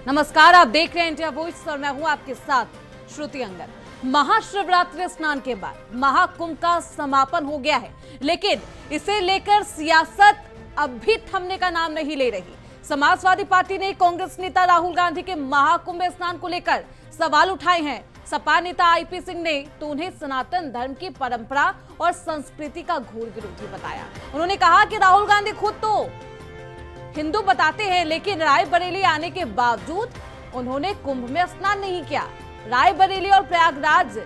नमस्कार, आप देख रहे हैं इंडिया वॉइस और मैं हूं आपके साथ श्रुति अंगद। महाशिवरात्रि स्नान के बाद महाकुंभ का समापन हो गया है, लेकिन इसे लेकर सियासत अब भी थमने का नाम नहीं ले रही। समाजवादी पार्टी ने कांग्रेस नेता राहुल गांधी के महाकुंभ स्नान को लेकर सवाल उठाए हैं। सपा नेता आईपी सिंह ने तो उन्हें सनातन धर्म की परंपरा और संस्कृति का घोर विरोधी बताया। उन्होंने कहा कि राहुल गांधी खुद तो हिंदू बताते हैं, लेकिन रायबरेली आने के बावजूद उन्होंने कुंभ में स्नान नहीं किया। रायबरेली और प्रयागराज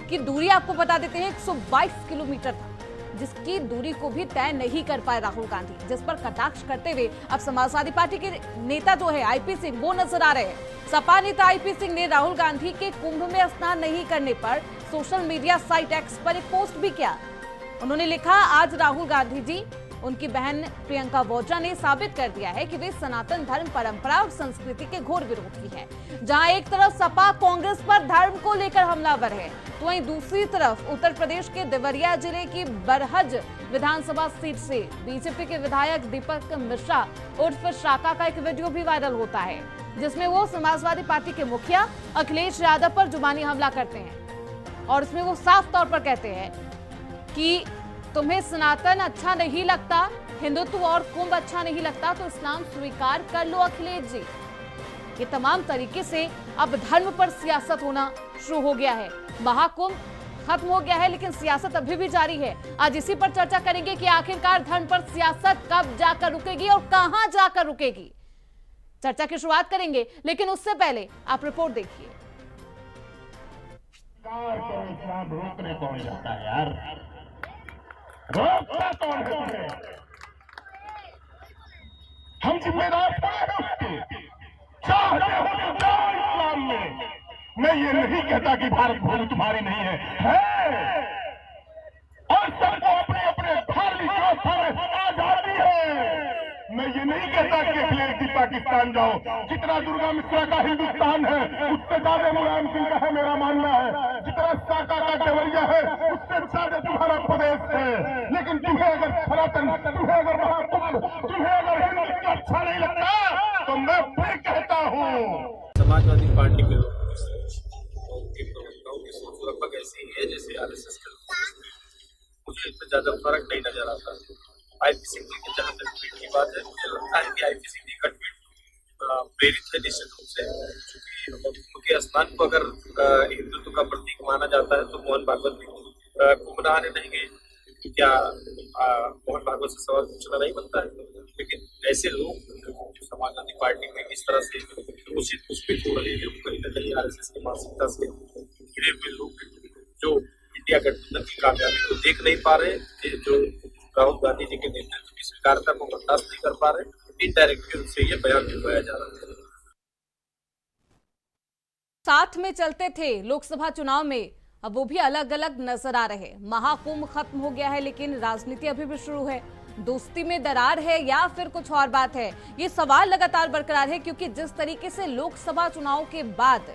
की दूरी आपको बता देते हैं 122 किलोमीटर था, जिसकी दूरी को भी तय नहीं कर पाए राहुल गांधी, जिस पर कटाक्ष करते हुए अब समाजवादी पार्टी के नेता जो है आईपी सिंह वो नजर आ रहे हैं। सपा नेता आईपी सिंह ने राहुल गांधी के कुंभ में स्नान नहीं करने पर सोशल मीडिया साइट एक्स पर एक पोस्ट भी किया। उन्होंने लिखा, आज राहुल गांधी जी उनकी बहन प्रियंका वाड्रा ने साबित कर दिया है कि वे सनातन धर्म, परंपरा और संस्कृति के घोर विरोधी हैं। जहां एक तरफ सपा कांग्रेस पर धर्म को लेकर हमलावर है, तो वहीं दूसरी तरफ उत्तर प्रदेश के देवरिया जिले की बरहज विधानसभा सीट से बीजेपी के विधायक दीपक मिश्रा उर्फ शाका का एक वीडियो भी वायरल होता है, जिसमें वो समाजवादी पार्टी के मुखिया अखिलेश यादव पर जुबानी हमला करते हैं और उसमें वो साफ तौर पर कहते हैं कि तुम्हें सनातन अच्छा नहीं लगता, हिंदुत्व और कुंभ अच्छा नहीं लगता, तो इस्लाम स्वीकार कर लो अखिलेश जी। ये तमाम तरीके से अब धर्म पर सियासत होना शुरू हो गया है। महाकुंभ खत्म हो गया है, लेकिन सियासत अभी भी जारी है। आज इसी पर चर्चा करेंगे कि आखिरकार धर्म पर सियासत कब जाकर रुकेगी और कहां जाकर रुकेगी। चर्चा की शुरुआत करेंगे, लेकिन उससे पहले आप रिपोर्ट देखिए। रोकने कौन जाता है यार? रोकता कौन है तुम्हें? हम जिम्मेदार हैं उसके। चाहते हो तो जाओ इस्लाम में। मैं ये नहीं कहता कि भारत भूमि तुम्हारी नहीं है और सबको अपने अपने धार्मिक व्यवस्था में आजादी है। मैं ये नहीं कहता कि अखिलेश जी पाकिस्तान जाओ। जितना दुर्गा मिश्रा का हिंदुस्तान है, उससे ज्यादा मुलायम सिंह का है मेरा मानना है। जितना साका का देवरिया है, उससे ज्यादा तुम्हारा प्रदेश है। लेकिन तुम्हें अगर सनातन, तुम्हें अगर महाकुंभ, तुम्हें अगर हिंदुत्व अच्छा नहीं लगता, तो मैं फिर कहता हूँ समाजवादी पार्टी के लोगों की सोच, उनके प्रवक्ताओं की सोच लगभग ऐसी ही है जैसे आरएसएस के लोगों की। मुझे इसमें ज्यादा फर्क नहीं नजर आता। आईपी सिंह की जहां तक ट्वीट की बात है, मुझे लगता है कि आईपी सिंह का ट्वीट प्रेरित है निश्चित रूप से, क्योंकि उनके स्नान को अगर हिंदुत्व का प्रतीक माना जाता है तो मोहन भागवत भी कुंभ नहाने नहीं गए। क्या मोहन भागवत से सवाल पूछना नहीं बनता है? लेकिन ऐसे लोग जो समाजवादी पार्टी में इस तरह से उचित पुष्पित हो रहे हैं, कहीं न कहीं आरएसएस की मानसिकता से घिरे हुए लोग जो इंडिया गठबंधन की कामयाबी को देख नहीं पा रहे, जो राहुल गांधी जी के नेतृत्व की स्वीकारता को बर्दाश्त नहीं कर पा रहे, इनडायरेक्टली उनसे ये बयान दिलवाया जा रहा है। साथ में चलते थे लोकसभा चुनाव में, अब वो भी अलग अलग नजर आ रहे। महाकुंभ खत्म हो गया है, लेकिन राजनीति अभी भी शुरू है। दोस्ती में दरार है या फिर कुछ और बात है, ये सवाल लगातार बरकरार है, क्योंकि जिस तरीके से लोकसभा चुनाव के बाद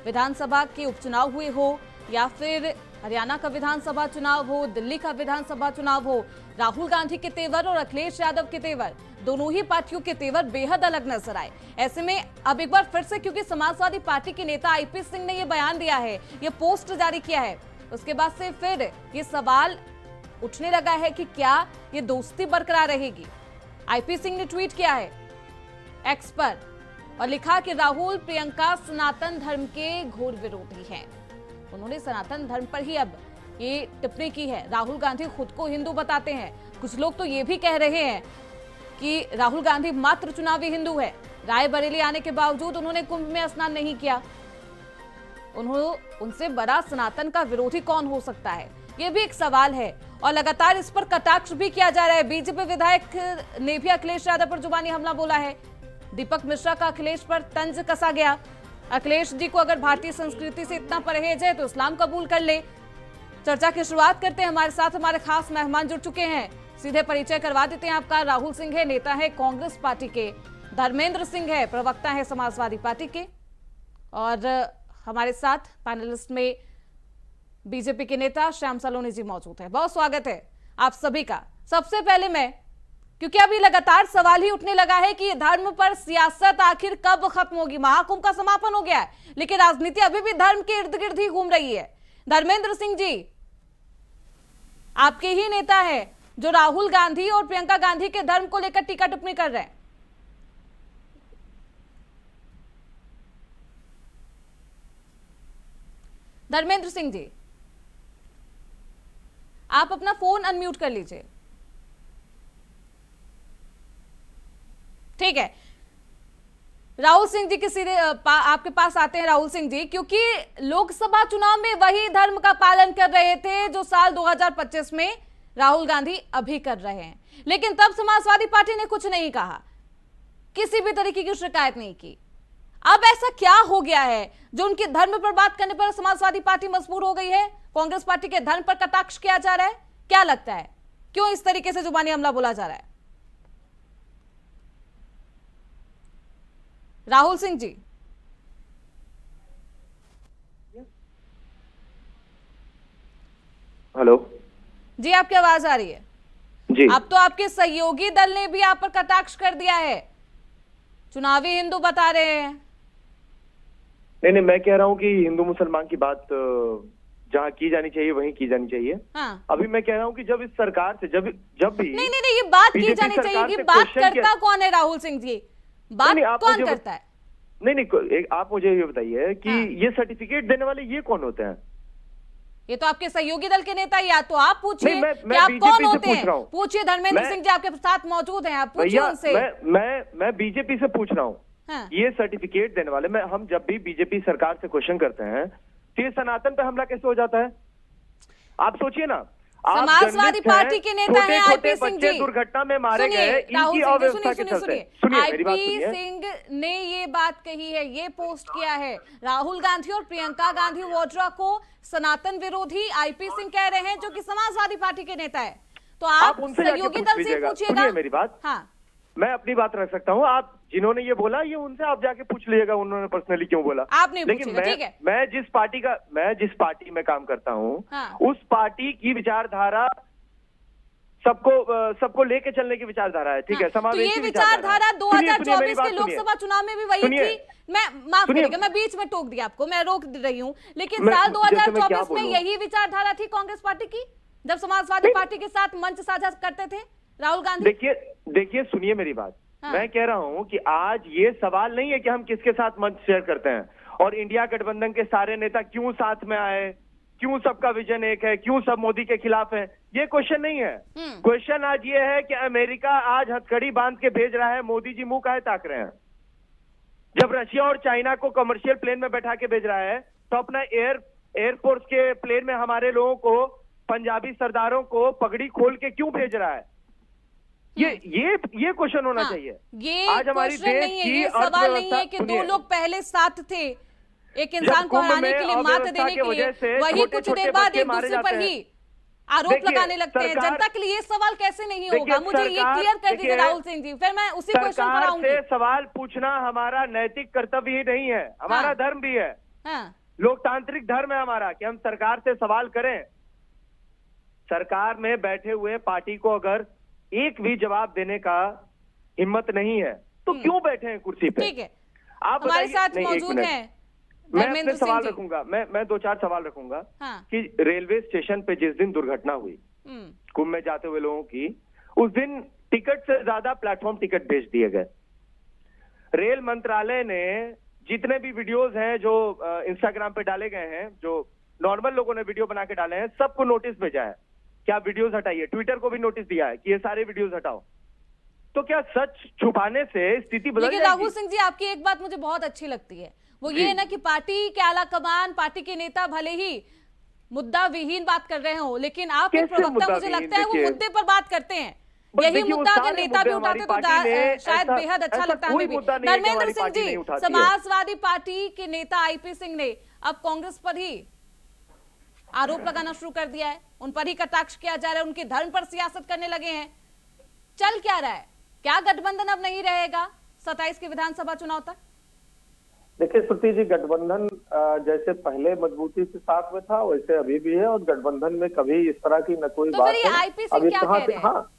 विधानसभा के उपचुनाव हुए हो या फिर हरियाणा का विधानसभा चुनाव हो, दिल्ली का विधानसभा चुनाव हो, राहुल गांधी के तेवर और अखिलेश यादव के तेवर, दोनों ही पार्टियों के तेवर बेहद अलग नजर आए। ऐसे में अब एक बार फिर से, क्योंकि समाजवादी पार्टी के नेता आईपी सिंह ने यह बयान दिया है, ये पोस्ट जारी किया है, उसके बाद से फिर ये सवाल उठने लगा है कि क्या ये दोस्ती बरकरार रहेगी। आईपी सिंह ने ट्वीट किया है एक्स पर और लिखा कि राहुल प्रियंका सनातन धर्म के घोर विरोधी हैं। उन्होंने सनातन धर्म पर ही अब ये टिप्पणी की है। राहुल गांधी खुद को हिंदू बताते हैं। कुछ लोग तो ये भी कह रहे हैं कि राहुल गांधी मात्र चुनावी हिंदू है। रायबरेली आने के बावजूद उन्होंने कुंभ में स्नान नहीं किया। उनसे बड़ा सनातन का विरोधी कौन हो सकता है, ये भी एक सवाल है और लगातार इस पर कटाक्ष भी किया जा रहा है। बीजेपी विधायक ने भी अखिलेश यादव पर जुबानी हमला बोला है। दीपक मिश्रा का अखिलेश पर तंज कसा गया। अखिलेश जी को अगर भारतीय संस्कृति से इतना परहेज है तो इस्लाम कबूल कर ले। चर्चा की शुरुआत करते हैं। हमारे साथ हमारे खास मेहमान जुड़ चुके हैं, सीधे परिचय करवा देते हैं आपका। राहुल सिंह है, नेता है कांग्रेस पार्टी के। धर्मेंद्र सिंह है, प्रवक्ता है समाजवादी पार्टी के। और हमारे साथ पैनलिस्ट में बीजेपी के नेता श्याम सलोनी जी मौजूद है। बहुत स्वागत है आप सभी का। सबसे पहले मैं क्योंकि अभी लगातार सवाल ही उठने लगा है कि धर्म पर सियासत आखिर कब खत्म होगी। महाकुंभ का समापन हो गया है, लेकिन राजनीति अभी भी धर्म के इर्द गिर्द ही घूम रही है। धर्मेंद्र सिंह जी, आपके ही नेता है जो राहुल गांधी और प्रियंका गांधी के धर्म को लेकर टीका टिप्पणी कर रहे हैं। धर्मेंद्र सिंह जी, आप अपना फोन अनम्यूट कर लीजिए। ठीक है, राहुल सिंह जी आपके पास आते हैं। राहुल सिंह जी, क्योंकि लोकसभा चुनाव में वही धर्म का पालन कर रहे थे जो साल 2025 में राहुल गांधी अभी कर रहे हैं, लेकिन तब समाजवादी पार्टी ने कुछ नहीं कहा, किसी भी तरीके की शिकायत नहीं की। अब ऐसा क्या हो गया है जो उनके धर्म पर बात करने पर समाजवादी पार्टी मजबूर हो गई है? कांग्रेस पार्टी के धर्म पर कटाक्ष किया जा रहा है, क्या लगता है क्यों इस तरीके से जुबानी हमला बोला जा रहा है? राहुल सिंह जी, हेलो जी, आपकी आवाज आ रही है जी। अब तो आपके सहयोगी दल ने भी आप पर कटाक्ष कर दिया है, चुनावी हिंदू बता रहे हैं। नहीं, मैं कह रहा हूँ कि हिंदू मुसलमान की बात जहाँ की जानी चाहिए वहीं की जानी चाहिए। हाँ। अभी मैं कह रहा हूँ कि जब इस सरकार से जब भी नहीं, ये बात की बीजेपी जानी चाहिए। सरकार ये से बात क्वेश्चन करता कौन है राहुल सिंह जी? बात नहीं, आप कौन मुझे करता है? नहीं, आप मुझे ये बताइए कि हाँ। ये सर्टिफिकेट देने वाले ये कौन होते हैं? ये तो आपके सहयोगी दल के नेता, या तो आप पूछिए नहीं, मैं कि आप BJP कौन से होते पूछ हैं। रहा हूं। पूछिए, धर्मेंद्र सिंह जी आपके साथ मौजूद हैं, आप पूछिए भैया, उनसे। मैं बीजेपी से पूछ रहा हूँ। हाँ। ये सर्टिफिकेट देने वाले हम जब भी बीजेपी सरकार से क्वेश्चन करते हैं तो ये सनातन पे हमला कैसे हो जाता है? आप सोचिए ना। आप समाजवादी जर्नलिस्ट पार्टी हैं, के नेता हैं छोटे-छोटे आईपी सिंह बच्चे जी। दुर्घटना में मारे सुनिए, गए राहुल इनकी सिंह जी, अव्यवस्था के चलते। सुनिए मेरी बात आईपी सुनिए। सिंह ने ये बात कही है, ये पोस्ट किया है। राहुल गांधी और प्रियंका गांधी वाड्रा को सनातन विरोधी आईपी सिंह कह रहे हैं, जो कि समाजवादी पार्टी के नेता है। तो आप उनसे जाके सहयोगी पूछ दल से लीजिएगा। पूछिएगा। सुनिए मेरी बात। हाँ, मैं अपनी बात रख सकता हूँ। आप जिन्होंने ये बोला ये उनसे आप जाके पूछ लीजिएगा उन्होंने पर्सनली क्यों बोला। आप नहीं लेकिन पूछिएगा, ठीक है। मैं जिस पार्टी में काम करता हूँ हाँ। उस पार्टी की विचारधारा सबको लेके चलने की विचारधारा है। ठीक है, तो समावेशी ये विचारधारा है। सुनिए, मेरी 2024 बात के लोकसभा चुनाव में भी वही सुनिए। थी। मैं माफ सुनिए। करिएगा, मैं बीच में टोक दिया आपको, मैं रोक रही हूँ, लेकिन मैं- साल जैसे मैं क्या 2024 में बोलूं? यही विचारधारा थी कांग्रेस पार्टी की, जब समाजवादी पार्टी के साथ मंच साझा करते थे राहुल गांधी। देखिए सुनिए मेरी बात। हाँ। मैं कह रहा हूं कि आज ये सवाल नहीं है कि हम किसके साथ मंच शेयर करते हैं और इंडिया गठबंधन के सारे नेता क्यों साथ में आए, क्यों सबका विजन एक है, क्यों सब मोदी के खिलाफ है, ये क्वेश्चन नहीं है। क्वेश्चन आज ये है कि अमेरिका आज हथकड़ी बांध के भेज रहा है, मोदी जी मुंह काहे ताक रहे हैं? जब रशिया और चाइना को कमर्शियल प्लेन में बैठा के भेज रहा है तो अपना एयरफोर्स के प्लेन में हमारे लोगों को, पंजाबी सरदारों को पगड़ी खोल के क्यों भेज रहा है? ये क्वेश्चन होना चाहिए। ये आज हमारी क्वेश्चन देश नहीं है, की ये सवाल नहीं है कि दो सुनिए। लोग पहले साथ थे एक इंसान को कुंभ हराने में के लिए, मात अव्यवस्था देने की के लिए, वजह से वही कुछ छोटे-छोटे देर बाद बच्चे एक मारे दूसरे पर जाते ही हैं। आरोप देखिए, लगाने लगते हैं। सरकार- जनता के लिए ये सवाल कैसे नहीं होगा? देखिए, मुझे ये सरकार- क्लियर कर दीजिए देखिए, राहुल सिंह जी, फिर मैं उसी क्वेश्चन पर सरकार आऊंगी। से सवाल पूछना हमारा नैतिक कर्तव्य ही नहीं है, हमारा हाँ। धर्म भी है, हाँ, लोकतांत्रिक धर्म है हमारा कि हम सरकार से सवाल करें। सरकार में बैठे हुए पार्टी को अगर एक भी जवाब देने का हिम्मत नहीं है तो क्यों बैठे हैं कुर्सी पे? ठीक है, आप हमारे बताइए। साथ नहीं, एक मौजूद मिनट। हैं मैं अपने धर्मेंद्र सिंह सवाल जी। रखूंगा, मैं 2-4 सवाल रखूंगा। हाँ। कि रेलवे स्टेशन पे जिस दिन दुर्घटना हुई कुंभ में जाते हुए लोगों की, उस दिन टिकट से ज्यादा प्लेटफॉर्म टिकट बेच दिए गए। रेल मंत्रालय ने जितने भी वीडियोस हैं जो इंस्टाग्राम पे डाले गए हैं, जो नॉर्मल लोगों ने वीडियो बना के डाले हैं, सबको नोटिस भेजा है कि आप वीडियोस हटाइए। ट्विटर को भी नोटिस दिया है कि ये सारे वीडियोस हटाओ। तो क्या सच छुपाने से स्थिति बदल लेकिन जाएगी? राहुल सिंह जी, आपकी एक बात मुझे बहुत अच्छी लगती है, वो ये है ना कि पार्टी के आला कमान, पार्टी के नेता भले ही मुद्दा विहीन बात कर रहे हो, लेकिन आप एक कैसे प्रवक्ता, मुद्दा मुझे विहीन? लगता है वो देखिए। मुद्दे पर बात करते हैं। बस यही देखिए, वो मुद्दा अगर सारे नेता भी मुद्दे उठाते हमारी तो पार्टी ने शायद ऐसा- बेहद अच्छा ऐसा लगता कोई हमें भी। मुद्दा नहीं है कि धर्मेंद्र हमारी सिंह पार्टी नहीं जी, उठाती है। समाजवादी पार्टी के नेता आईपी सिंह ने अब कांग्रेस पर ही आरोप लगाना शुरू कर दिया है, उन पर ही कटाक्ष किया जा रहा है, उनके धर्म पर सियासत करने लगे हैं। चल क्या रहा है? क्या गठबंधन अब नहीं रहेगा 27 के विधानसभा चुनाव तक? देखिए श्रुति जी, गठबंधन जैसे पहले मजबूती से साथ में था वैसे अभी भी है और गठबंधन में कभी इस तरह की न कोई तो बात फिर ये है। आईपी सिंह अभी क्या कहाँ कह से रहे हैं? हाँ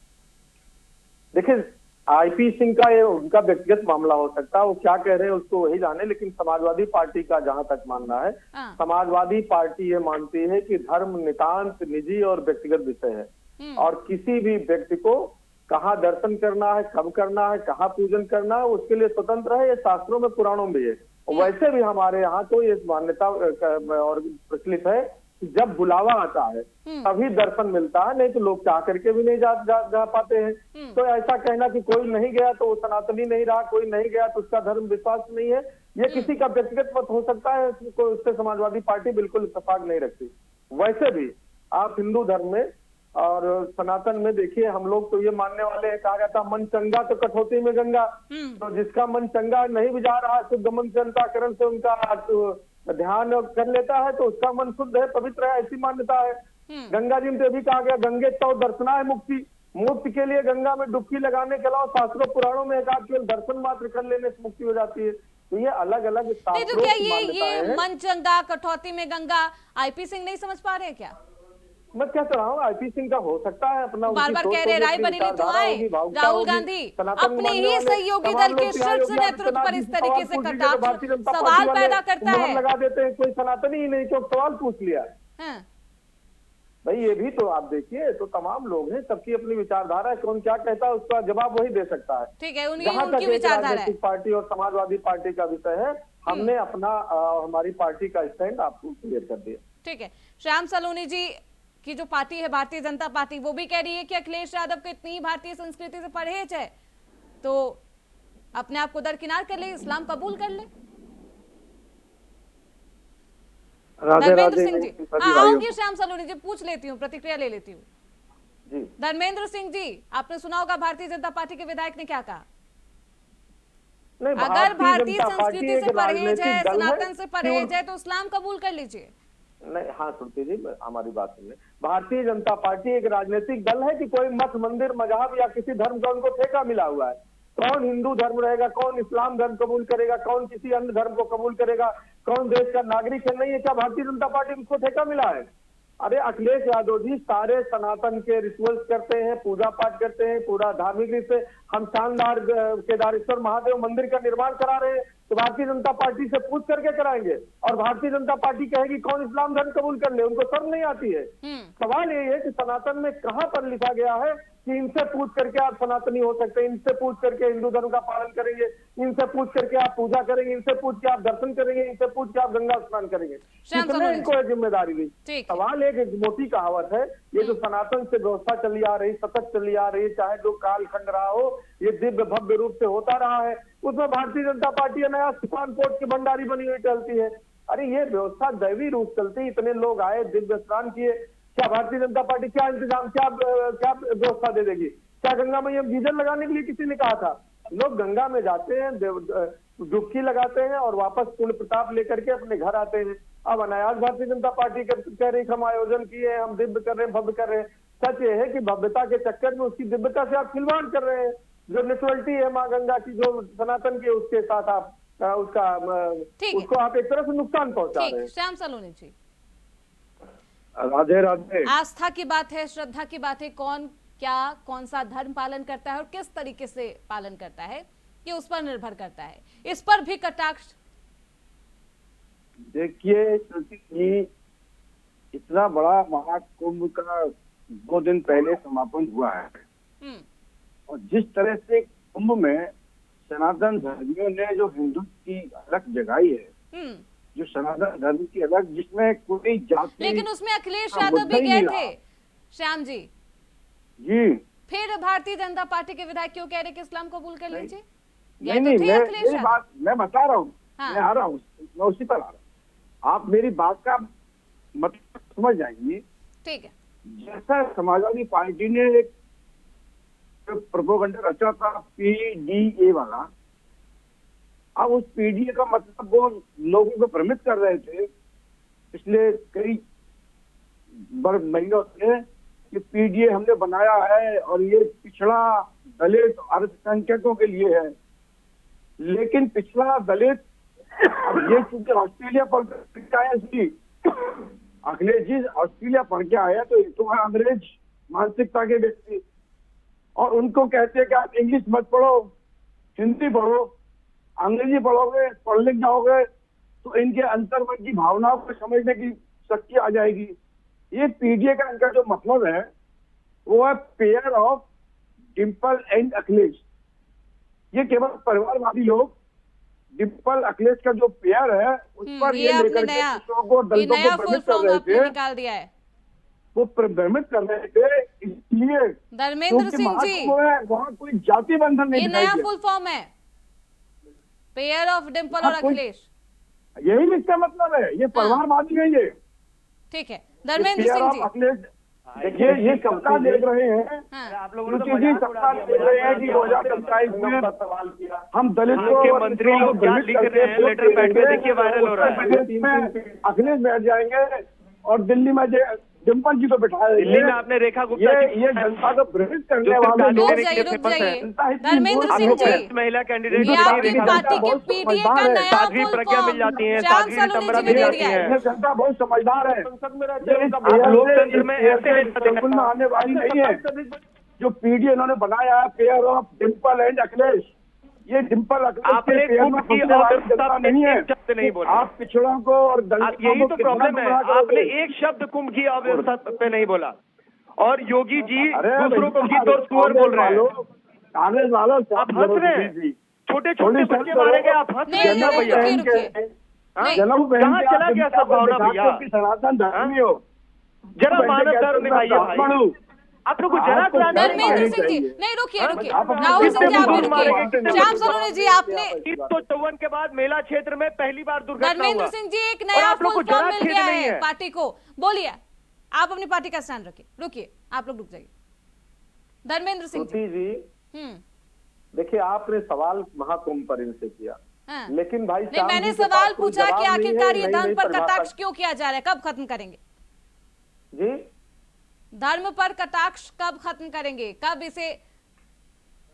देखिए आईपी सिंह का ये उनका व्यक्तिगत मामला हो सकता है, वो क्या कह रहे हैं उसको वही जाने, लेकिन समाजवादी पार्टी का जहां तक मानना है, समाजवादी पार्टी ये मानती है कि धर्म नितांत निजी और व्यक्तिगत विषय है और किसी भी व्यक्ति को कहाँ दर्शन करना है, कब करना है, कहाँ पूजन करना है, उसके लिए स्वतंत्र है। ये शास्त्रों में पुराणों में है। वैसे भी हमारे यहाँ तो ये मान्यता और प्रचलित है कि जब बुलावा आता है तभी दर्शन मिलता है, नहीं तो लोग चाह करके भी नहीं जा पाते हैं। तो ऐसा कहना कि कोई नहीं गया तो वो सनातनी नहीं रहा, कोई नहीं गया तो उसका धर्म विश्वास नहीं है, ये किसी का व्यक्तिगत मत हो सकता है, उससे समाजवादी पार्टी बिल्कुल इत्तेफाक नहीं रखती। वैसे भी आप हिंदू धर्म में और सनातन में देखिए, हम लोग तो ये मानने वाले हैं, कहा जाता मन चंगा तो कठौती में गंगा। तो जिसका मन चंगा नहीं भी जा रहा, शुद्ध मन से अंतःकरण से उनका ध्यान कर लेता है तो उसका मन शुद्ध है, पवित्र है, ऐसी मान्यता है। गंगा जी में भी कहा गया गंगे तो दर्शना है मुक्ति, मुक्ति के लिए गंगा में डुबकी लगाने के अलावा शास्त्रों पुराणों में केवल दर्शन मात्र कर लेने से मुक्ति हो जाती है। तो ये अलग अलग नहीं, तो क्या ये मन चंगा कठौती में गंगा आईपी सिंह नहीं समझ पा रहे हैं क्या? मैं क्या रहा हूँ, आईपी सिंह का हो सकता है अपना बार बार कह रहे रायबरेली तो आए, राहुल गांधी अपने ही सहयोगी दल के शीर्ष नेतृत्व पर इस तरीके से कटाक्ष सवाल पैदा करता है। लगा देते हैं कोई सनातनी ही नहीं, तो सवाल पूछ लिया। भाई ये भी तो आप देखिए, तो तमाम लोग हैं, सबकी अपनी विचारधारा है, कौन क्या कहता है उसका जवाब वही दे सकता है। ठीक है, उनकी विचारधारा है। पार्टी और समाजवादी पार्टी का विषय है, हमने अपना हमारी पार्टी का स्टैंड आपको क्लियर कर दिया। ठीक है, श्याम सलोनी जी की जो पार्टी है भारतीय जनता पार्टी, वो भी कह रही है कि अखिलेश यादव को इतनी भारतीय संस्कृति से परहेज है तो अपने आप को दरकिनार कर ले, इस्लाम कबूल कर ले। धर्मेंद्र सिंह जी, आओगे श्याम सलोनी जी, पूछ लेती हूँ, प्रतिक्रिया ले लेती हूँ। धर्मेंद्र सिंह जी, आपने सुना होगा भारतीय जनता पार्टी के विधायक ने क्या कहा? अगर भारतीय संस्कृति से परहेज है, सनातन से परहेज है, तो इस्लाम कबूल कर लीजिए। नहीं, हाँ श्रुति जी, हमारी बात सुनिए। भारतीय जनता पार्टी एक राजनीतिक दल है कि कोई मठ मंदिर मजहब या किसी धर्म का उनको ठेका मिला हुआ है? कौन हिंदू धर्म रहेगा, कौन इस्लाम धर्म कबूल करेगा, कौन किसी अन्य धर्म को कबूल करेगा, कौन देश का नागरिक है? नहीं है। क्या भारतीय जनता पार्टी को ठेका मिला है? अरे अखिलेश यादव जी सारे सनातन के रिचुअल्स करते हैं, पूजा पाठ करते हैं, पूरा धार्मिक रूप से हम शानदार केदारेश्वर महादेव मंदिर का निर्माण करा रहे हैं, तो भारतीय जनता पार्टी से पूछ करके कराएंगे। और भारतीय जनता पार्टी कहेगी कौन इस्लाम धर्म कबूल कर ले, उनको शर्म नहीं आती है। सवाल ये है कि सनातन में कहां पर लिखा गया है कि इनसे पूछ करके आप सनातनी हो सकते हैं, इनसे पूछ करके हिंदू धर्म का पालन करेंगे, इनसे पूछ करके आप पूजा करेंगे, इनसे पूछ के आप दर्शन करेंगे, इनसे पूछ के आप गंगा स्नान करेंगे, कितने इनको है जिम्मेदारी दी? सवाल एक मोटी कहावत है, ये जो सनातन से व्यवस्था चली आ रही, सतत चली आ रही, चाहे जो कालखंड रहा हो, ये दिव्य भव्य रूप से होता रहा है, उसमें भारतीय जनता पार्टी नया सुल्तानकोट की भंडारी बनी हुई चलती है। अरे ये व्यवस्था दैवी रूप चलती, इतने लोग आए, दिव्य स्नान किए, क्या भारतीय जनता पार्टी क्या इंतजाम, क्या व्यवस्था दे देगी? क्या गंगा में गीजर लगाने के लिए किसी ने कहा था? लोग गंगा में जाते हैं, डुबकी लगाते हैं और वापस पुण्य प्रताप लेकर के अपने घर आते हैं। अब अनायास भारतीय जनता पार्टी कह रही हम आयोजन किए, हम दिव्य कर रहे हैं, भव्य कर रहे हैं। सच ये है कि भव्यता के चक्कर में उसकी दिव्यता से आप खिलवाड़ कर रहे हैं। जो नेचुरलिटी है माँ गंगा की, जो सनातन की, उसके साथ आप उसको आप एक तरह से नुकसान पहुंचा रहे हैं। श्याम सलोनी जी, राधे राधे। आस्था की बात है, श्रद्धा की बात है, कौन सा धर्म पालन करता है और किस तरीके से पालन करता है, ये उस पर निर्भर करता है। इस पर भी कटाक्ष। देखिए श्रुति जी, इतना बड़ा महाकुंभ का 2 दिन पहले समापन हुआ है और जिस तरह से कुंभ में सनातन धर्मियों ने जो हिंदुत्व की अलग जगाई है, जो सनातन धर्म की अलग, जिसमें कोई जाति, लेकिन उसमें अखिलेश यादव भी गए थे श्याम जी। फिर भारतीय जनता पार्टी के विधायक क्यों कह रहे कि इस्लाम कबूल कर लीजिए? नहीं, मैं बता रहा हूँ, मैं आ रहा हूँ, मैं उसी पर आ रहा हूँ। आप मेरी बात का मतलब समझ जाएंगे। ठीक है। जैसा समाजवादी पार्टी ने एक प्रोपोगंडा रचा था पीडीए वाला, अब उस पीडीए का मतलब वो लोगों को भ्रमित कर रहे थे पिछले कई महीनों से कि पीडीए हमने बनाया है और ये पिछड़ा दलित अल्पसंख्यकों के लिए है। लेकिन पिछड़ा दलित, अब ये चूंकि ऑस्ट्रेलिया पढ़ के आया, अखिलेश जी ऑस्ट्रेलिया पढ़ के आया, तो ये तो है अंग्रेज मानसिकता के व्यक्ति। और उनको कहते हैं कि आप इंग्लिश मत पढ़ो, हिंदी पढ़ो, अंग्रेजी पढ़ोगे, पढ़ लिख जाओगे तो इनके अंतर्मन की भावनाओं को समझने की शक्ति आ जाएगी। ये पीडीए का इनका जो मतलब है वो है pair of Dimple and Akhilesh. ये केवल परिवारवादी लोग डिम्पल अखिलेश का जो पेयर है उस पर ये ये आपने लेकर के नया दूसरों को दलितों नया को फुल भ्रमित कर फॉर्म रहे आपने थे, निकाल दिया है। वो भ्रमित कर रहे थे इसलिए धर्मेंद्र क्योंकि सिंह जी, महाकुंभ में वहाँ कोई जाति बंधन नहीं ये दिखाई नया दिया। फुल फॉर्म है, पेयर ऑफ डिम्पल हाँ, और कोई- अखिलेश। यही इसका मतलब है, ये परिवारवादी है ये। ठीक है धर्मेंद्र पेयर सिंह ऑफ जी। अखिलेश देखिए ये सपना देख रहे हैं, हाँ, आप लोगों ने तो जी मजाक सपना उड़ा दिया। देख रहे हैं कि 2027 में सवाल किया। हम दलितों आपके और मंत्री पिछड़ों को लोग क्या भ्रमित लिख करके रहे हैं, वोट लेटर पैड पे देंगे। देखिए वायरल हो रहा है। उत्तर प्रदेश में अखिलेश बैठ जाएंगे और दिल्ली में डिम्पल जी को बिठाएंगे। दिल्ली में आपने रेखा गुप्ता ये जनता को भ्रमित करने जो वाले सिर्फ रुक लोग जाइए, रुक फेमस है। जाइए। जनता इतनी धर्मेंद्र मूर्ख सिंह लोग जी, हैं। बेस्ट महिला कैंडिडेट ये आपकी जनता पार्टी के बहुत पीडीए का समझदार है। नया साध्वी फुल प्रज्ञा मिल फॉर्म जाती हैं, श्याम साध्वी सलोनी सितंबरा जी ने मिल दे जाती दिया हैं। है। ये जनता बहुत समझदार है। संसद में ये इस आप लोकतंत्र में ऐसे नहीं बिल्कुल में आने वाली नहीं है। जो पीडीए इन्होंने बनाया है pair of Dimple and Akhilesh, ये डिम्पल अखिलेश के आपने पेयर में खुद की फंसने वाली और जनता सबने नहीं है। एक शब्द नहीं बोला। आप पिछड़ों को और दलितों यही को तो कितना प्रॉब्लम है, गुमराह करोगे? आपने एक शब्द कुंभ की अव्यवस्था पे नहीं बोला और योगी जी अरे दूसरों को भैया, गीत और सुअर बोल रहे हैं। कांग्रेस वालों आप हंस रहे हैं, छोटे छोटे बच्चे मारे गए, आप हंस रहे नहीं, हैं नहीं, भैया। रुकिए। नहीं, जन्म कहाँ चला गया सद्भावना भैया? सनातन धर्मी हो, जरा मानव धर्म निभाइए भाई, आप लोग को जरा आपको ध्यान नहीं धर्मेंद्र नहीं सिंह जी, चाहिए। नहीं रुकिए रुकिए, आप अपने राहुल सिंह जी आप भी कितने मारे गए, रुकिए। कितने श्याम लोग सलोनी जी आपने 354 के बाद मेला क्षेत्र में पहली बार दुर्घटना धर्मेंद्र हुआ। सिंह जी एक और नया आप लोग फुल को जरा फॉर्म मिल खेद गया नहीं है है। पार्टी को। बोलिए, आप अपनी पार्टी का स्टैंड रखिए। रुकिए, आप लोग रुक जाइए। धर्मेंद्र सिंह जी। श्रुति जी, देखिए आपने सवाल महाकुंभ पर इनसे किया, हाँ। लेकिन भाई नहीं, श्याम मैंने जी के सवाल पास कोई पूछा कि जवाब नहीं है, आखिरकार ये नई धर्म नई पर परिभाषा- कटाक्ष क्यों किया जा रहा है, कब खत्म करेंगे? जी धर्म पर कटाक्ष कब खत्म करेंगे, कब इसे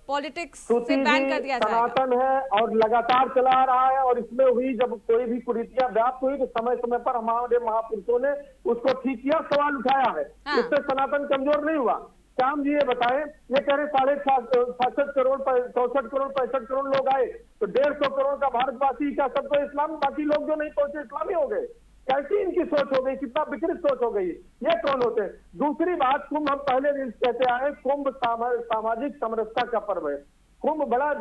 पॉलिटिक्स से श्रुति बैन जी कर दिया जाएगा? सनातन है और लगातार चला आ रहा है, और इसमें हुई जब कोई भी कुरीतियां व्याप्त हुई तो समय समय पर हमारे महापुरुषों ने उसको ठीक किया, सवाल उठाया है। हाँ। इससे सनातन कमजोर नहीं हुआ। श्याम जी ये बताएं, ये कह रहे 66 करोड़ 64 करोड़ 65 करोड़ लोग आए तो 150 करोड़ का भारतवासी क्या सबको इस्लाम, बाकी लोग जो नहीं पहुंचे इस्लामी हो गए? कैसी इनकी सोच हो गई, कितना विकृत सोच हो गई, ये कौन होते हैं? दूसरी बात, कुंभ हम पहले दिन कहते आए, कुंभ सामाजिक समरसता का पर्व है। कुंभ बड़ा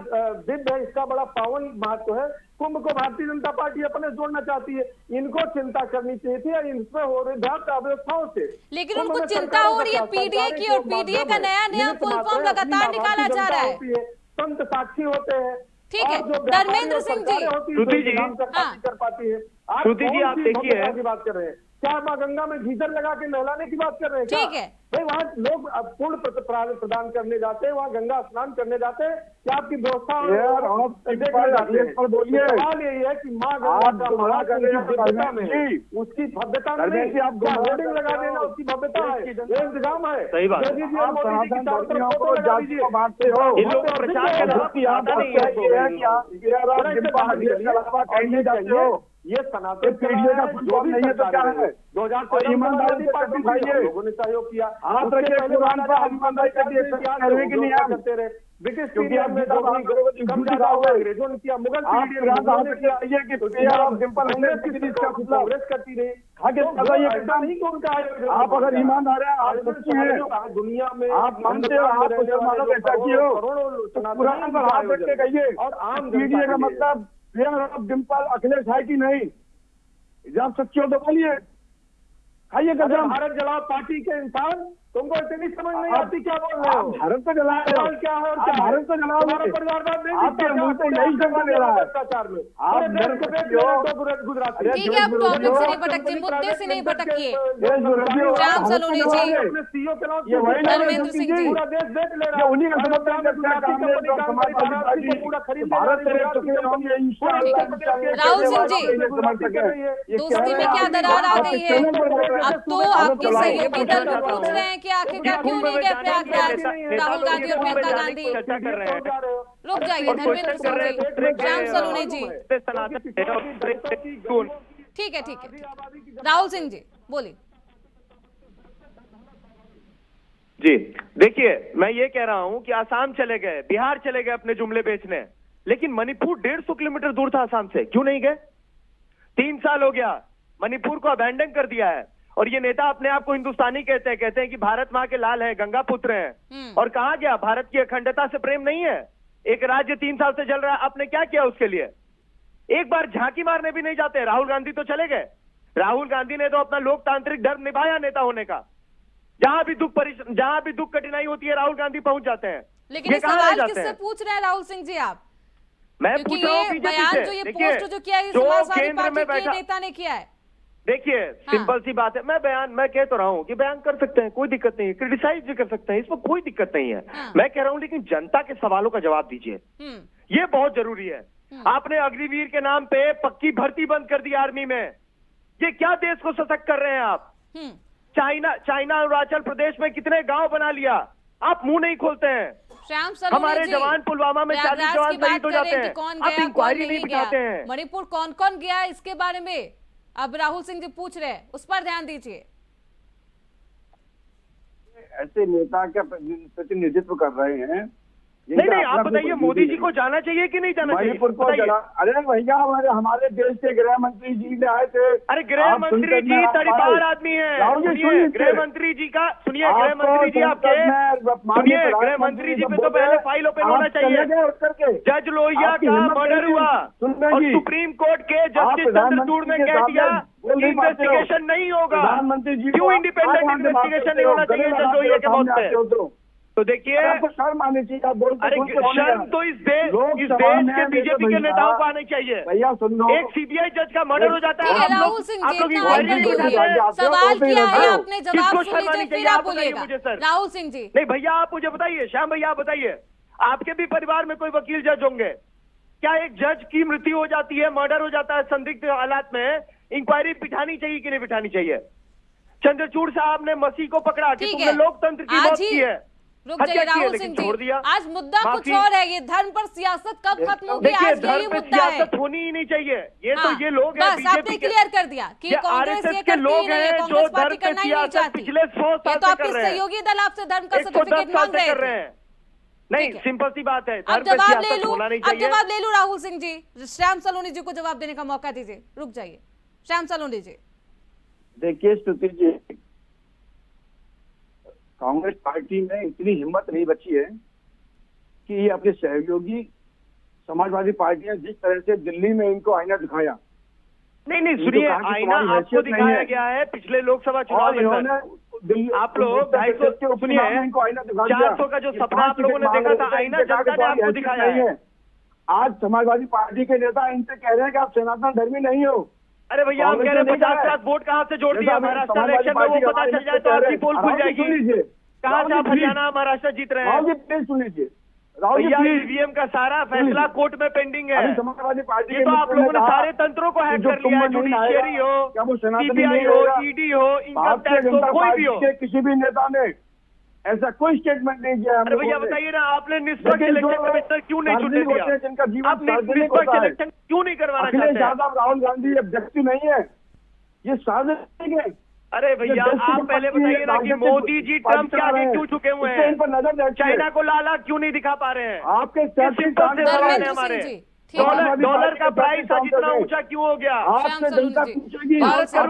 दिव्य है, इसका बड़ा पावन महत्व है। कुंभ को भारतीय जनता पार्टी अपने जोड़ना चाहती है, इनको चिंता करनी चाहिए थी और इसमें हो रही अव्यवस्थाओं से। लेकिन कुंभ उनको में चिंता सरकारों हो का रही है क्या? पीडीए सरकारें की, के और पीडीए का माध्यम है। नया निमित्त फुल मात्र फॉर्म है, लगातार अपनी निकाला जा भारतीय रहा जनता है। होती है, संत साक्षी होते हैं। ठीक है, और जो व्यापारी धर्मेंद्र और सिंह जी। सरकारें होती हैं, श्रुति जो जी। इंतजाम कर पाती है। आप श्रुति जी, कौन आप सी देखिए। भव्यता की बात कर रहे हैं? क्या माँ गंगा में गीजर लगा के नहलाने की बात कर रहे हैं क्या? ठीक है। भाई वहाँ लोग अब पूर्ण प्रदान करने जाते हैं, वहाँ गंगा स्नान करने जाते हैं, क्या आपकी व्यवस्था यार, आप देखने जाते हैं? पर बोलिए। तो सवाल यही है कि माँ आप गंगा का गुमराह कर रहे हैं भव्यता में है, जी। उसकी भव्यता में धर्मेंद्र नहीं, जी, आप क्या गुमराह होर्डिंग कर लगा रहे देना हो। उसकी भव्यता है, ये इंतजाम है। सही बात है। योगी जी और आप मोदी जी की सनातन चारों तरफ धर्मियों फोटो को लगा जाति दीजिए। को बांटते हो। इन लोगों को प्रचार के अलावा जबकि आप पता नहीं है। ये है कि आप पेयर ऑफ डिम्पल अखिलेश के अलावा कहीं नहीं जाते हो। ये सनातन ये पीडीए का फुल फॉर्म नहीं है तो क्या है? 2014 ईमानदारी से पार्टी कदम उठाइए। लोगों ने सहयोग किया। आप रखिए कुरान पर ईमानदारी का दिए करने के लिए हम करते रहे। ब्रिटिश क्योंकि पीरियड आप में गीता जो बात करोगे तो कम झूठी ज्यादा हुआ, खाओगे। अंग्रेजों ने किया, मुगल आप पीरियड कुरान में हाथ रखिए कहिए कि पेयर ऑफ डिम्पल अखिलेश की दृष्टि का मतलब कांग्रेस करती रही। आगे तो बताइए ऐसा कितना नहीं कि उनका आप अगर ईमानदार हैं, आप सच्चे हैं, दुनिया में आप मानते हो, आप मुसलमानों के साथी हो, तो कुरान पर हाथ रख के कहिए और आम पीडीए का मतलब पेयर ऑफ डिम्पल अखिलेश है कि नहीं? जब सच्चे हो तो बोलिए, खाइए कसम। भारत जलाओ पार्टी के इंसान, तुमको इतनी समझ नहीं आती, क्या बोल रहे हो? आप भारत को जला रहे हो। सवाल क्या है और आप क्या है? भारत को जलाओगे। तुम्हारा परिवारवाद नहीं आपके दिखता मुंह से क्या? यही जगह ले रहा है। भ्रष्टाचार में आप पूरे देश मेरे को बेच साथियों, रहे हो तो गुजराती। अरे ठीक है, आप टॉपिक से नहीं कंपनी भटकिए, मुद्दे से नहीं प्राइवेट भटकिए। श्याम सलोनी जी। अपने सीईओ के नाम ये वही धर्मेंद्र सिंह जी। पूरा देश बेच ले रहा ये है। उन्हीं का समर्थन और करते हैं कंपनी कांग्रेस और समाजवादी पार्टी। पूरा खरीद भारत से चुके होंगे इंशाअल्लाह। राहुल सिंह जी, दोस्ती में क्या दरार आ गई है? अब तो आपके सहयोगी दल में पूछ रहे हैं कि आखिरकार क्यों नहीं गए प्रयागराज राहुल गांधी और प्रियंका गांधी? चर्चा कर रहे हैं। रुक जाइए धर्मेंद्र सिंह जी, श्याम सलोनी जी। सनातन है और ठीक है, ठीक है। राहुल सिंह जी बोलिए। जी देखिए, मैं ये कह रहा हूं कि आसाम चले गए, बिहार चले गए अपने जुमले बेचने, लेकिन मणिपुर 150 किलोमीटर दूर था आसाम से, क्यों नहीं गए? 3 साल हो गया, मणिपुर को अबैंडन कर दिया है। और ये नेता अपने आप को हिंदुस्तानी कहते हैं कि भारत माँ के लाल हैं, गंगा पुत्र हैं। और कहा गया, भारत की अखंडता से प्रेम नहीं है? एक राज्य 3 साल से जल रहा है, आपने क्या किया उसके लिए? एक बार झांकी मारने भी नहीं जाते। राहुल गांधी तो चले गए, राहुल गांधी ने तो अपना लोकतांत्रिक धर्म निभाया नेता होने का। जहां भी दुख कठिनाई होती है, राहुल गांधी पहुंच जाते हैं। लेकिन ये सवाल किससे पूछ रहे हैं राहुल सिंह जी आप? मैं पूछ रहा हूं बीजेपी बयान से। जो ये देखिए, पोस्ट जो किया है, जो समाजवादी केंद्र में पार्टी के बैठा नेता ने किया है। देखिए, सिंपल सी बात है, मैं कह तो रहा हूं कि बयान कर सकते हैं, कोई दिक्कत नहीं है, क्रिटिसाइज भी कर सकते हैं, इसमें कोई दिक्कत नहीं है। मैं कह रहा हूं लेकिन जनता के सवालों का जवाब दीजिए, ये बहुत जरूरी है। आपने अग्निवीर के नाम पे पक्की भर्ती बंद कर दी आर्मी में, ये क्या देश को सशक्त कर रहे हैं आप? चाइना अरुणाचल प्रदेश में कितने गांव बना लिया, आप मुंह नहीं खोलते हैं। श्याम सलोनी हमारे जी, जवान पुलवामा में 40 जवान शहीद हो जाते हैं, कौन आप गया, इंक्वायरी कौन नहीं नहीं बिठाते गया, हैं। मणिपुर कौन कौन गया, इसके बारे में अब राहुल सिंह जी पूछ रहे हैं, उस पर ध्यान दीजिए। ऐसे नेता का प्रतिनिधित्व कर रहे हैं। नहीं, आप बताइए, मोदी जी को जाना चाहिए कि नहीं जाना चाहिए? मणिपुर को अरे भैया, हमारे देश के गृह मंत्री जी ने आए थे। अरे गृह मंत्री जी तड़ीपार आदमी है। सुनिए, गृह मंत्री जी का सुनिए, गृह मंत्री जी आपके सुनिए, गृह मंत्री जी पे तो पहले फाइल ओपन होना चाहिए। जज लोहिया का मर्डर हुआ और सुप्रीम कोर्ट के जस्टिस चंद्रचूड़ ने कह दिया इन्वेस्टिगेशन नहीं होगा। प्रधानमंत्री जी क्यों इंडिपेंडेंट इन्वेस्टिगेशन नहीं होना चाहिए जज लोहिया के मौत पे? तो देखिए, आपको शर्म आनी चाहिए। अरे शर्म तो इस देश के बीजेपी के नेताओं को आनी चाहिए। भैया सुन लो, एक सीबीआई जज का मर्डर हो जाता है, राहुल सिंह जी, लोग इतना इंक्वायरी आगे नहीं बढ़िए। उठाते। सवाल किया है आपने, जवाब किसको सुन शर्म आनी लीजिए, चाहिए? फिर आप आप बताइए बोलिएगा। मुझे सर। राहुल सिंह जी, नहीं भैया, आप मुझे बताइए, श्याम भैया आप बताइए, आपके भी परिवार में कोई वकील जज होंगे क्या? एक जज की मृत्यु हो जाती है, मर्डर हो जाता है संदिग्ध हालात में, इंक्वायरी बिठानी चाहिए कि नहीं बिठानी चाहिए? चंद्रचूड़ साहब ने मसीह को पकड़ा कि तुमने लोकतंत्र की मौत की है, रुक जाइए राहुल सिंह जी, आज मुद्दा कुछ और है। ये धर्म पर सियासत कब खत्म होगी, आज यही मुद्दा है। सियासत होनी ही नहीं चाहिए। ये तो ये लोग हैं, बस आपने क्लियर कर दिया कि कांग्रेस ये करती ही नहीं है, कांग्रेस पार्टी करना ही नहीं चाहती। पिछले 100 साल तो आपके सहयोगी दल आपसे धर्म का सर्टिफिकेट मांग रहे हैं। नहीं, सिंपल सी बात है। अब जवाब ले लूं, जवाब ले लूं राहुल सिंह जी, श्याम सलोनी जी को जवाब देने का मौका दीजिए। रुक जाइए श्याम सलोनी जी। देखिए स्तुति जी, कांग्रेस पार्टी में इतनी हिम्मत नहीं बची है कि ये अपने सहयोगी समाजवादी पार्टियां जिस तरह से दिल्ली में इनको आईना दिखाया। नहीं सुनिए, आईना आपको दिखाया गया है पिछले लोकसभा चुनाव में। आप लोग 250 के सुनिए, 400 का जो सपना आप लोगों ने देखा था, आईना जनता ने आपको दिखाया है। आज समाजवादी पार्टी के नेता इनसे कह रहे हैं कि आप सनातन धर्मी नहीं हो। अरे भैया, हम कह रहे हैं 50 वोट कहाँ से जोड़ दिया? महाराष्ट्र इलेक्शन में वो पता चल जाए तो आपकी पोल खुल जाएगी। कहाँ से आप हरियाणा महाराष्ट्र जीत रहे हैं? प्लीज सुन लीजिए, भैया ईवीएम का सारा फैसला कोर्ट में पेंडिंग है। समाजवादी पार्टी ये तो आप लोगों ने सारे तंत्रों को हैक कर लिया है, जुडिशियरी हो, सीबीआई हो, ईडी हो, इनकम टैक्स हो, कोई भी हो। किसी भी नेता ने ऐसा कोई स्टेटमेंट नहीं किया। अरे भैया बताइए ना, आपने निष्पक्ष इलेक्शन कमिश्नर क्यों नहीं चुनने दिया? जिनका जीवन आप निष्पक्ष इलेक्शन क्यों नहीं करवाना चाहते? अखिलेश यादव, राहुल गांधी ये व्यक्ति नहीं है, ये साजिश है। अरे भैया, आप पहले बताइए ना कि मोदी जी ट्रंप के आगे क्यों झुके हुए हैं? इन पर नजर चाइना को लाला क्यों नहीं दिखा पा रहे हैं? आपके हमारे डॉलर का प्राइस आज इतना ऊंचा क्यों हो गया? आपसे जनता पूछेगी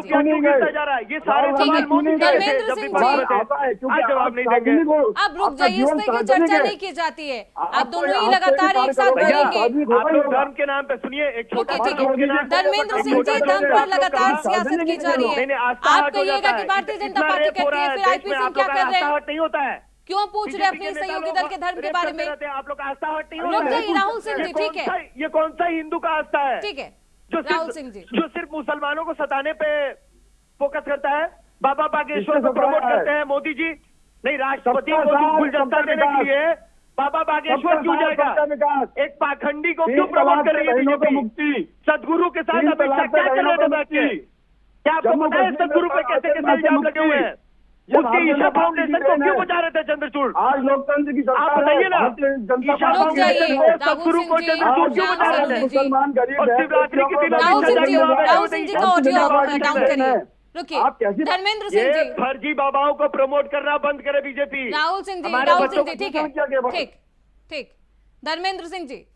क्यों गिरता जा रहा है? ये सारे सवाल मोदी जी से जब भी जवाब नहीं देंगे। अब रुक जाइए, इस तरह की चर्चा नहीं की जाती है। आप दोनों ही लगातार एक साथ करेंगे। आप लोग धर्म के नाम पे सुनिए, एक छोटा धर्मेंद्र सिंह जी, धर्म पर लगातार सियासत की जा रही है। आप कहिएगा कि भारतीय जनता पार्टी कहती है, फिर आईपी सिंह क्या कर रहे हैं? नहीं होता है, क्यों पूछ रहे अपने सहयोगी दल के धर्म के बारे में? आप लोग आस्था हट नहीं रुक जाइए राहुल सिंह जी, ठीक है, ये कौन सा हिंदू का आस्था है? ठीक है राहुल सिंह जी, जो सिर्फ मुसलमानों को सताने पे फोकस करता है। बाबा बागेश्वर को प्रमोट करते हैं मोदी जी। नहीं, राष्ट्रपति को गुलदस्ता देने के लिए बाबा बागेश्वर क्यों जाएगा? एक पाखंडी को क्यों प्रमोट कर रही है बीजेपी? सदगुरु के साथ अपेक्षा क्या कर रहे थे बैठ के? क्या आपको पता है सदगुरु पे कैसे कैसे इल्जाम लगे हुए हैं? उसके ईशा फाउंडेशन को क्यों बचा रहे थे चंद्रचूड़? आज लोकतंत्र की आप बताइए ना, ईशा फाउंडेशन को, सदगुरु को चंद्रचूड़ क्यों बचा रहे थे? मुसलमान गरीब और शिवरात्रि के दिन राहुल सिंह जी का ऑडियो डाउन करिए। रुकिए, आप कैसी धर्मेंद्र सिंह ये जी, फर्जी बाबाओं को प्रमोट करना बंद करे बीजेपी। राहुल सिंह जी, हमारे राहुल बच्चों सिंह जी, को ठीक है, क्या किया? ठीक ठीक। धर्मेंद्र सिंह जी, जी,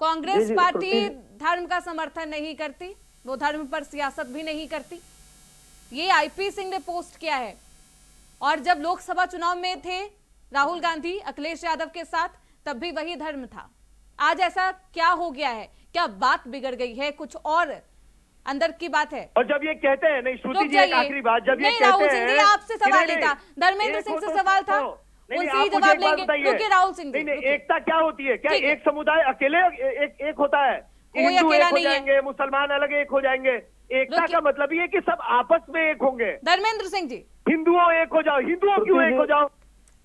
कांग्रेस जी, पार्टी श्रुति- धर्म का समर्थन नहीं करती, वो धर्म पर सियासत भी नहीं करती, ये आईपी सिंह ने पोस्ट किया है। और जब लोकसभा चुनाव में थे राहुल गांधी अखिलेश यादव के साथ, तब भी वही धर्म था। आज ऐसा क्या हो गया है? क्या बात बिगड़ गई है? कुछ और अंदर की बात है? और जब ये कहते हैं, नहीं श्रुति रुक जी, एक जाइए। आखिरी बात, जब ये नहीं, कहते राहुल हैं सिंह जी, आपसे कि सवाल नहीं, ही था, धर्मेंद्र एक सिंह हो से तो सवाल था, नहीं, उनसे आप ही मुझे जवाब एक बात लेंगे। बताइए। रुकिए राहुल सिंह जी, नहीं, रुकिए। एकता क्या होती है? क्या ठीक है। एक समुदाय अकेले एक होता है? कोई हिंदू अकेला एक हो नहीं है। जाएंगे, मुसलमान अलग एक हो जाएंगे। एकता रुकिए। का मतलब ये कि सब आपस में एक होंगे। धर्मेंद्र सिंह जी, हिंदुओं एक हो जाओ, हिंदुओं क्यों एक हो जाओ?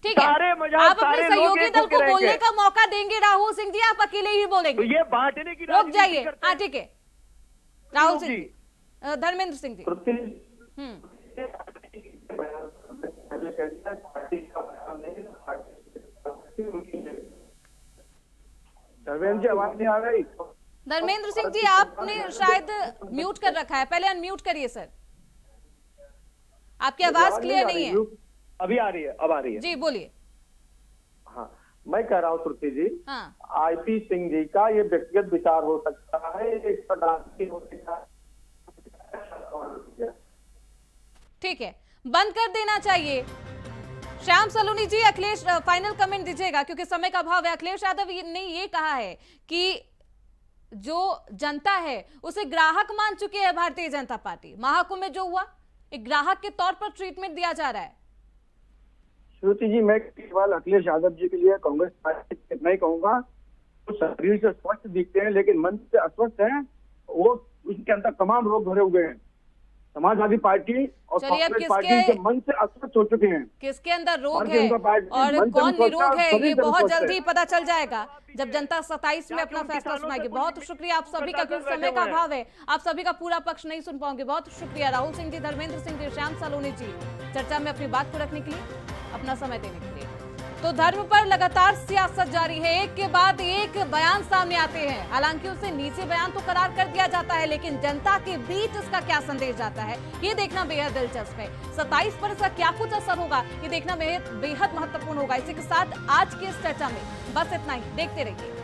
ठीक है, सारे मजहब, आप अपने सारे लोग सहयोगी एक दल होके को रहेंगे। बोलने का मौका देंगे राहुल सिंह जी, आप अकेले ही तो बोलेंगे? ये बांटने की रुक राजनीति जाइए, करते हाँ हैं। ठीक है, राहुल सिंह जी। जी, धर्मेंद्र सिंह जी। श्रुति हम्म, धर्मेंद्र जी आवाज नहीं आ रही। धर्मेंद्र सिंह जी, आपने शायद म्यूट कर रखा है, पहले अनम्यूट करिए सर, आपकी आवाज क्लियर नहीं है। अभी आ रही है, अब आ रही है। जी बोलिए। हाँ, मैं कह रहा हूँ श्रुति जी, हाँ, आईपी सिंह जी का ये व्यक्तिगत विचार हो सकता है, एक राजनीति हो सकता है। ठीक है, बंद कर देना चाहिए। श्याम सलोनी जी, अखिलेश फाइनल कमेंट दीजिएगा क्योंकि समय का अभाव है। अखिलेश यादव ने ये कहा है कि जो जनता है उसे ग्राहक मान चुकी है भारतीय जनता पार्टी। महाकुंभ में जो हुआ, एक ग्राहक के तौर पर ट्रीटमेंट दिया जा रहा है। श्रुति जी, मैं केवल अखिलेश यादव जी के लिए कांग्रेस पार्टी से इतना ही कहूंगा, वो शरीर से स्वस्थ दिखते हैं लेकिन मन से अस्वस्थ हैं। वो उसके अंदर तमाम रोग भरे हुए हैं। समाजवादी पार्टी और चलिए, अब कांग्रेस पार्टी किसके- के मन से अस्वस्थ हो चुके हैं। किसके अंदर रोग भारतीय है जनता पार्टी और मन से कौन भी स्वस्थ निरोग है, है, सभी ये से बहुत स्वस्थ है। जल्दी पता चल जाएगा जब जनता 27 में अपना क्या फैसला किसानों सुनाएगी। से बहुत कुछ शुक्रिया आप सभी का, क्योंकि समय का अभाव है, आप सभी का पूरा पक्ष नहीं सुन पाओगे। बहुत शुक्रिया राहुल सिंह जी, धर्मेंद्र सिंह जी, श्याम सलोनी जी, चर्चा में अपनी बात को रखने के लिए, अपना समय देने के लिए। तो धर्म पर लगातार सियासत जारी है, एक के बाद एक बयान सामने आते हैं। हालांकि उसे नीचे बयान तो करार कर दिया जाता है, लेकिन जनता के बीच इसका क्या संदेश जाता है, ये देखना बेहद दिलचस्प है। 27 पर इसका क्या कुछ असर होगा, ये देखना बेहद महत्वपूर्ण होगा। इसी के साथ आज की इस चर्चा में बस इतना ही। देखते रहिए।